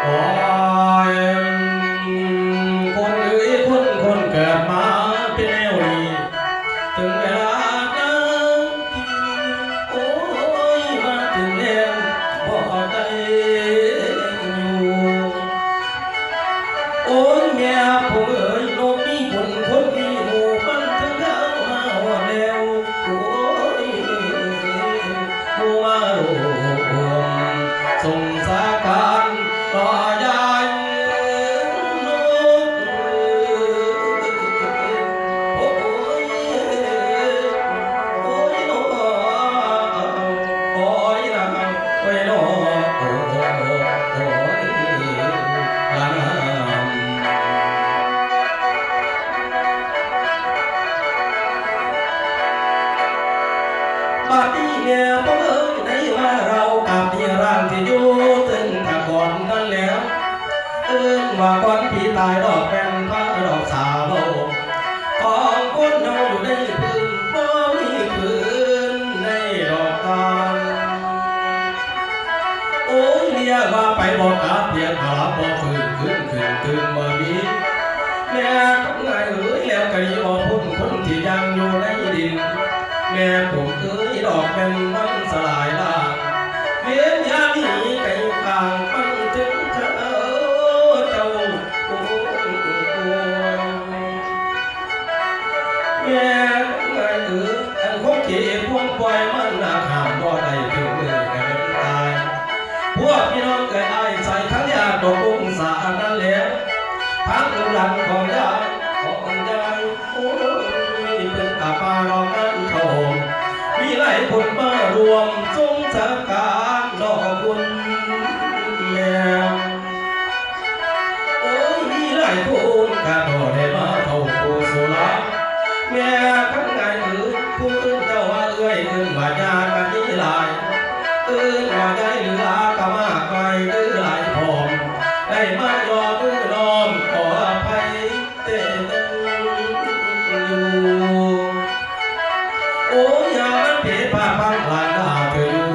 โอ้ยคนเอ้ยคนเกิดมาเป็นแนวนี้ถึงเวลานั้นโอ้ยมาถึงแล้วบ่ได้อยู่โอ้ยแม่ผมเอ้ยโลกนี้คนมีหมู่มันถึงเข้ามาหอดแล้วโอ้ยหมู่มารวมส่งสาการต่อยายโอ้ยโอ้ยโอ้โอ้ยนะโอ้ยโอ้โอ้โอ้ยลาปาร์ตี้เนี่ยเพิ่งได้ว่าเรากับที่ร่างที่อยู่ตึงตะก่อนกันแล้วว่าก่อนพี่ตายดอกเป็นพระดอกสาวของคนเราอยู่ในพื้นบ่มีพื้นในดอกตาลโอ้ยเรียกว่าไปบอกกับเพียงขาบ่ขึ้นบ่มีแม่ทำไงแล้วก็ยอพุ่นคนที่ยังอยู่ในดินแม่ผมดอกเป็นมันสลายล่าเวียนยามีไก่กลางมันถึงเธอเจ้าโอ้แม่ไงอันคงเก็บพวงปล่อยมันหนักหามบ่ได้ถึงกันตายพวกพี่น้องเกิดไอ้ใส่ทั้งยาดอกองศานั่นแล้วทั้งหลังของยาของยายโอ้ยเป็นตาปลาดอกนั้นเขามีหลายคนมารวมทรงสาการดอกคุณแม่โอ้ยมีหลายคนกระโดดได้มาเข้าปูสุราแม่ทั้งไงพูดเจ้าว่าว่าญากันนี้หลายว่าใจเหลือกะมากไปหลายพร้อมได้มายอมน้อมขออภัยเต้นอยู่โอ้ยอย่ามันเพียผ้าพังหลานดาเธออยู่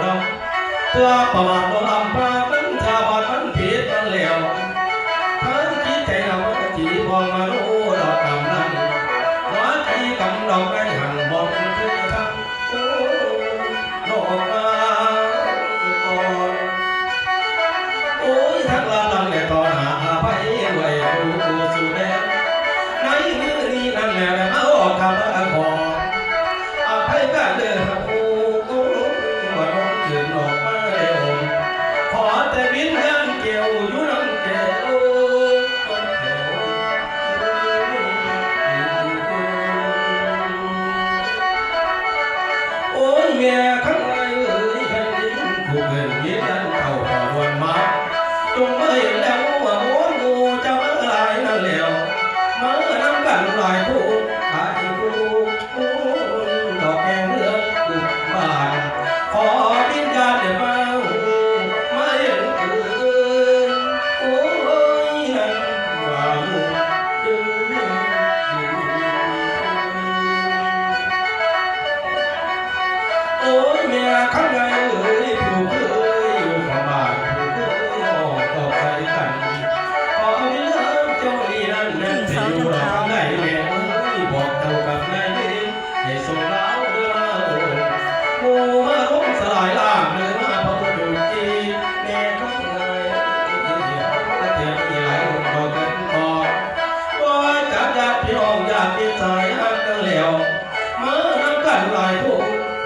น้องเพื่อประมาทบ่ลำพามันชาบานมันผิดมันแล้วทั้งคิดใจเราจีพองมาโน้ดอกกำนันหัวจีกำดอกไม้หันบนคือทำโอ้ดอกมาก่อนโอ้ยทั้งลำเนี่ยตอนหาไปไว้ดูสุดแดงในมือนี้นั่นแหละมาออกคำขอให้กันเดินโอ้ว่าน้องถึงออกมาเร็วขอแต่วิญญาณเกี่ยวอยู่น้ำแก้วโอ้ยแม่ข้างในแผ่นดินผู้เกิดเย็นนั้นเข้าขอวันมาจงไม่แล้วว่าโอ้งูจะมาลายนั่นแล้วมาน้ำกันลายผู้หาที่ผู้ดอกแก้วเลือดบุกบ้านขอวิญญาณเดี๋ยวมาไม่เห็นโอ้ยนั่นว่าลูกโอ้ยแม่ข้างในผู้เคยอยู่ของบ้านผู้เคยออกตอกใส่กันขอวิญญาณเจ้านี่นั่นแม่จะอยู่หลังไหนแม่บอกเจ้ากับนายให้ส่งเราเรือมาโอ้มาล้มสลายล่างเรือมาพอดูจีแม่ข้างในเทียบที่ไหลลงบอกกันก่อนว่าจากญาติพี่น้องญาติสายหักกันแล้วมาน้ำกันหลายผู้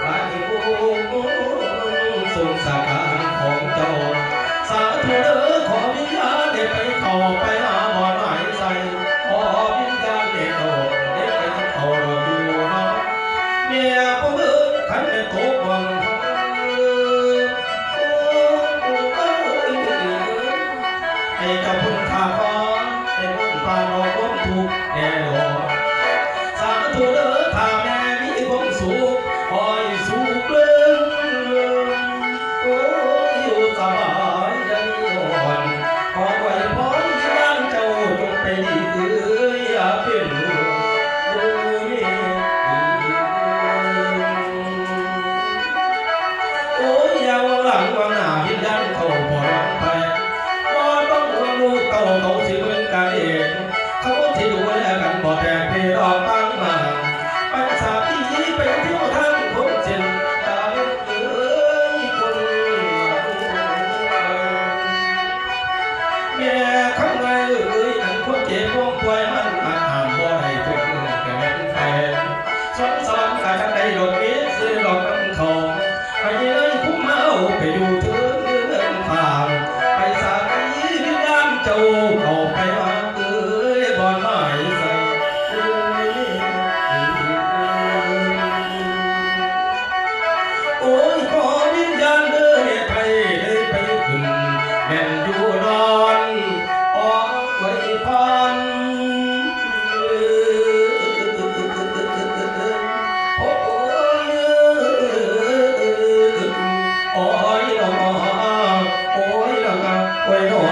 หลายผู้ทรงสาการของเจ้าสาธุเด้อขอวิญญาณได้ไปเข้าไปหาบ่อนหมายใส่ขอวิญญาณได้เข้าได้ไปเข้าเราอยู่เนาะเมียผู้เบิดขันเป็นโคกวังให้เจ้าพุ่นข้าขอให้พุ่นพาเราพ้นทุกข์แน่นอนสาธุเด้อข้าแม่มีความสุขคอยสุขเลื่อนโอ้ยอยู่สบายยันอ่อนขอไว้พรที่บ้านเจ้าจงไปดีอย่าเป็นดูนี่โอ้ยอย่าว่าหลังว่าหน้าพิจารเข้าบ่อนไป ไว้นอ